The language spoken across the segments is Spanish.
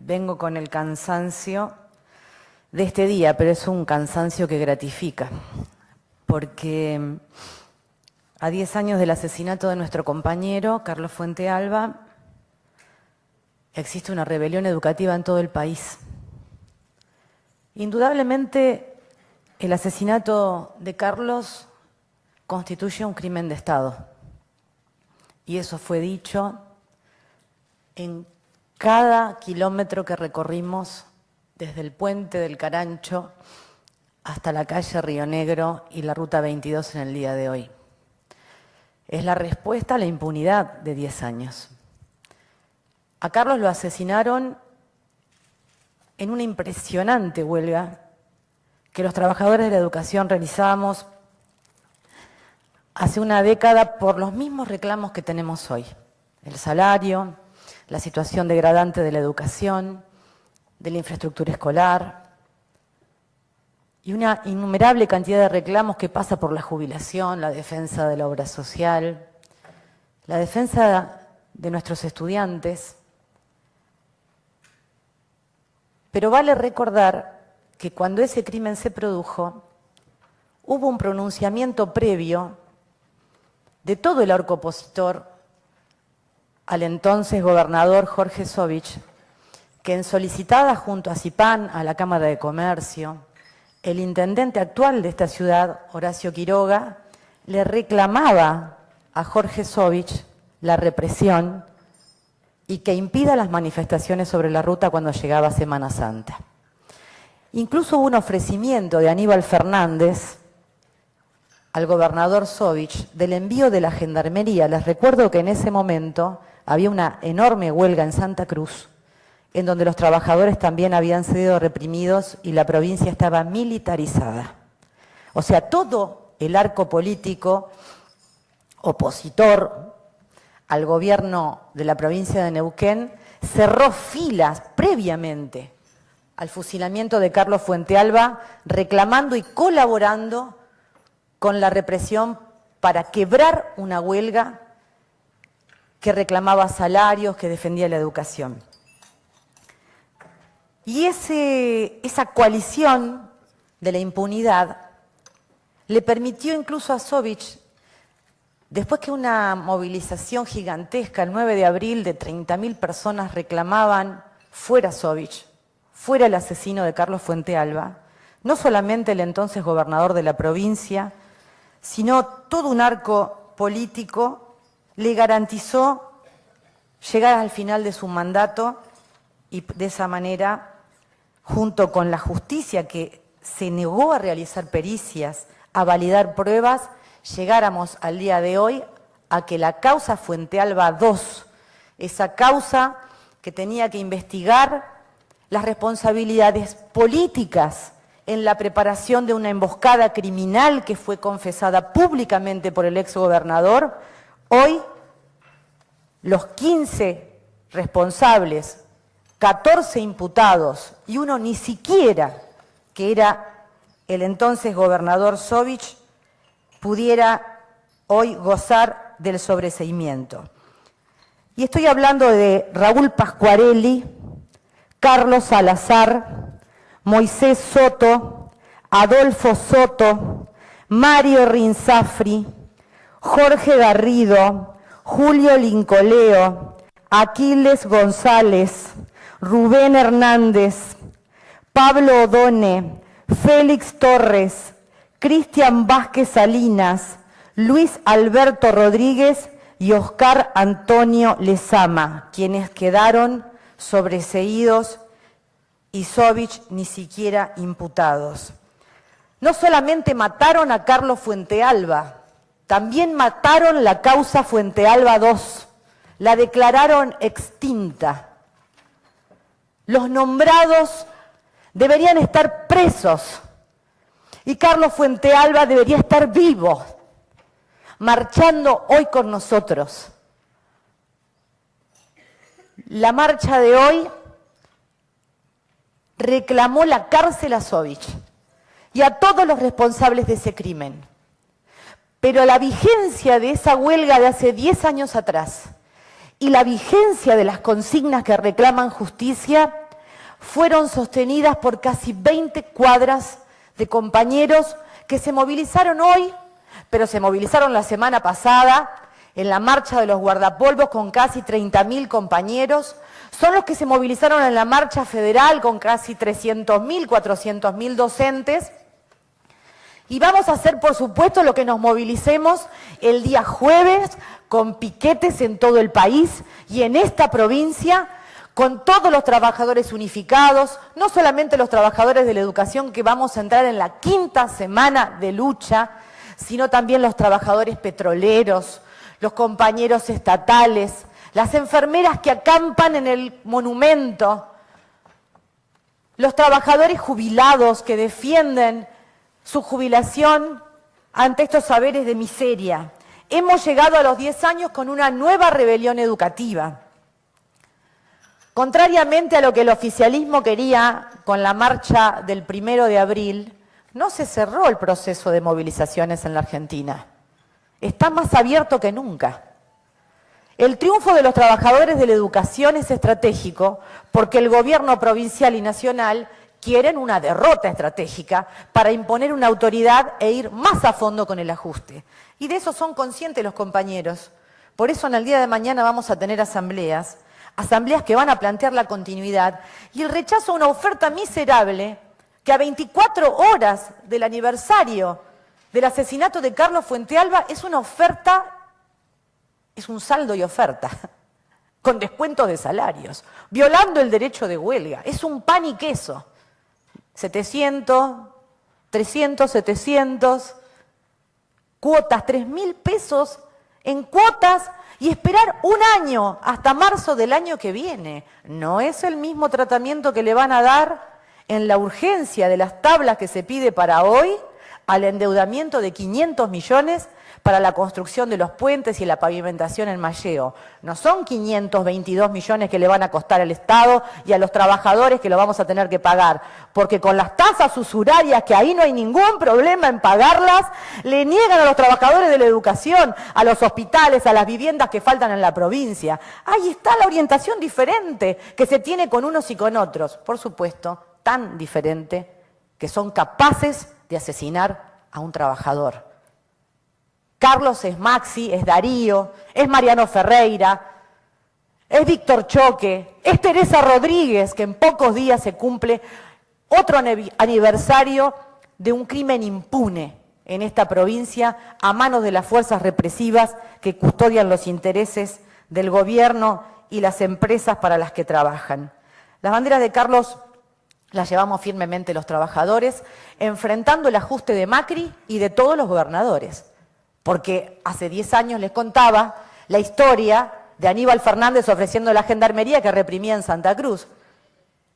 vengo con el cansancio de este día, pero es un cansancio que gratifica, porque a 10 años del asesinato de nuestro compañero, Carlos Fuentealba, existe una rebelión educativa en todo el país. Indudablemente, el asesinato de Carlos constituye un crimen de Estado. Y eso fue dicho en cada kilómetro que recorrimos desde el puente del Carancho hasta la calle Río Negro y la ruta 22 en el día de hoy. Es la respuesta a la impunidad de 10 años. A Carlos lo asesinaron en una impresionante huelga que los trabajadores de la educación realizábamos hace una década por los mismos reclamos que tenemos hoy. El salario, la situación degradante de la educación, de la infraestructura escolar y una innumerable cantidad de reclamos que pasa por la jubilación, la defensa de la obra social, la defensa de nuestros estudiantes. Pero vale recordar que cuando ese crimen se produjo, hubo un pronunciamiento previo de todo el arco opositor al entonces gobernador Jorge Sovich, que en solicitada junto a CIPAN, a la Cámara de Comercio, el intendente actual de esta ciudad, Horacio Quiroga, le reclamaba a Jorge Sovich la represión y que impida las manifestaciones sobre la ruta cuando llegaba Semana Santa. Incluso hubo un ofrecimiento de Aníbal Fernández al gobernador Sovich del envío de la gendarmería. Les recuerdo que en ese momento había una enorme huelga en Santa Cruz, en donde los trabajadores también habían sido reprimidos y la provincia estaba militarizada. O sea, todo el arco político opositor al gobierno de la provincia de Neuquén cerró filas previamente al fusilamiento de Carlos Fuentealba, reclamando y colaborando con la represión para quebrar una huelga que reclamaba salarios, que defendía la educación. Y esa coalición de la impunidad le permitió incluso a Sovich, después que una movilización gigantesca, el 9 de abril, de 30.000 personas reclamaban fuera Sovich, fuera el asesino de Carlos Fuentealba, no solamente el entonces gobernador de la provincia, sino todo un arco político le garantizó llegar al final de su mandato y de esa manera, junto con la justicia que se negó a realizar pericias, a validar pruebas, llegáramos al día de hoy a que la causa Fuentealba II, esa causa que tenía que investigar las responsabilidades políticas en la preparación de una emboscada criminal que fue confesada públicamente por el exgobernador, hoy los 15 responsables, 14 imputados y uno ni siquiera, que era el entonces gobernador Sovich, pudiera hoy gozar del sobreseimiento. Y estoy hablando de Raúl Pascuarelli, Carlos Salazar, Moisés Soto, Adolfo Soto, Mario Rinzafri, Jorge Garrido, Julio Lincoleo, Aquiles González, Rubén Hernández, Pablo Odone, Félix Torres, Cristian Vázquez Salinas, Luis Alberto Rodríguez y Oscar Antonio Lezama, quienes quedaron sobreseídos y Sovich ni siquiera imputados. No solamente mataron a Carlos Fuentealba, también mataron la causa Fuentealba II, la declararon extinta. Los nombrados deberían estar presos y Carlos Fuentealba debería estar vivo, marchando hoy con nosotros. La marcha de hoy reclamó la cárcel a Sovich y a todos los responsables de ese crimen. Pero la vigencia de esa huelga de hace 10 años atrás y la vigencia de las consignas que reclaman justicia fueron sostenidas por casi 20 cuadras de compañeros que se movilizaron hoy, pero se movilizaron la semana pasada en la marcha de los guardapolvos con casi 30.000 compañeros. Son los que se movilizaron en la marcha federal con casi 300.000, 400.000 docentes. Y vamos a hacer, por supuesto, lo que nos movilicemos el día jueves con piquetes en todo el país y en esta provincia, con todos los trabajadores unificados, no solamente los trabajadores de la educación, que vamos a entrar en la 5ª semana de lucha, sino también los trabajadores petroleros, los compañeros estatales, las enfermeras que acampan en el monumento, los trabajadores jubilados que defienden su jubilación ante estos saberes de miseria. Hemos llegado a los 10 años con una nueva rebelión educativa. Contrariamente a lo que el oficialismo quería con la marcha del 1 de abril, no se cerró el proceso de movilizaciones en la Argentina. Está más abierto que nunca. El triunfo de los trabajadores de la educación es estratégico porque el gobierno provincial y nacional quieren una derrota estratégica para imponer una autoridad e ir más a fondo con el ajuste. Y de eso son conscientes los compañeros. Por eso en el día de mañana vamos a tener asambleas que van a plantear la continuidad y el rechazo a una oferta miserable que a 24 horas del aniversario del asesinato de Carlos Fuentealba es una oferta, es un saldo y oferta, con descuentos de salarios, violando el derecho de huelga. Es un pan y queso. 700, 300, 700, cuotas, 3.000 pesos en cuotas y esperar un año hasta marzo del año que viene. No es el mismo tratamiento que le van a dar en la urgencia de las tablas que se pide para hoy al endeudamiento de 500 millones para la construcción de los puentes y la pavimentación en Malleo. No son 522 millones que le van a costar al Estado y a los trabajadores que lo vamos a tener que pagar, porque con las tasas usurarias, que ahí no hay ningún problema en pagarlas, le niegan a los trabajadores de la educación, a los hospitales, a las viviendas que faltan en la provincia. Ahí está la orientación diferente que se tiene con unos y con otros, por supuesto, tan diferente que son capaces de asesinar a un trabajador. Carlos es Maxi, es Darío, es Mariano Ferreira, es Víctor Choque, es Teresa Rodríguez, que en pocos días se cumple otro aniversario de un crimen impune en esta provincia a manos de las fuerzas represivas que custodian los intereses del gobierno y las empresas para las que trabajan. Las banderas de Carlos las llevamos firmemente los trabajadores, enfrentando el ajuste de Macri y de todos los gobernadores. Porque hace 10 años les contaba la historia de Aníbal Fernández ofreciendo la gendarmería que reprimía en Santa Cruz.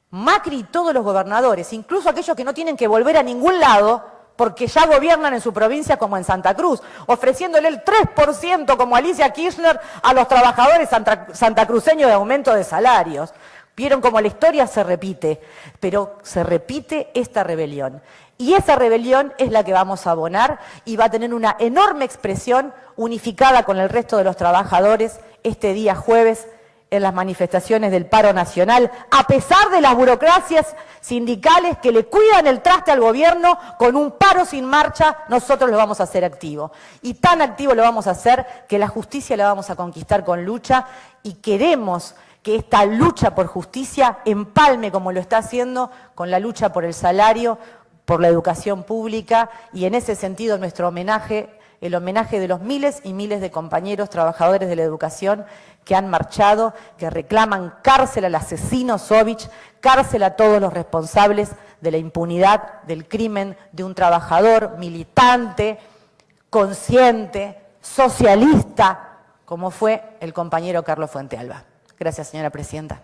Macri y todos los gobernadores, incluso aquellos que no tienen que volver a ningún lado, porque ya gobiernan en su provincia como en Santa Cruz, ofreciéndole el 3% como Alicia Kirchner a los trabajadores santacruceños de aumento de salarios. Vieron cómo la historia se repite, pero se repite esta rebelión. Y esa rebelión es la que vamos a abonar y va a tener una enorme expresión unificada con el resto de los trabajadores este día jueves en las manifestaciones del paro nacional, a pesar de las burocracias sindicales que le cuidan el traste al gobierno. Con un paro sin marcha nosotros lo vamos a hacer activo. Y tan activo lo vamos a hacer que la justicia la vamos a conquistar con lucha y queremos que esta lucha por justicia empalme como lo está haciendo con la lucha por el salario, por la educación pública y en ese sentido nuestro homenaje, el homenaje de los miles y miles de compañeros trabajadores de la educación que han marchado, que reclaman cárcel al asesino Sovich, cárcel a todos los responsables de la impunidad del crimen de un trabajador militante, consciente, socialista, como fue el compañero Carlos Fuentealba. Gracias, señora presidenta.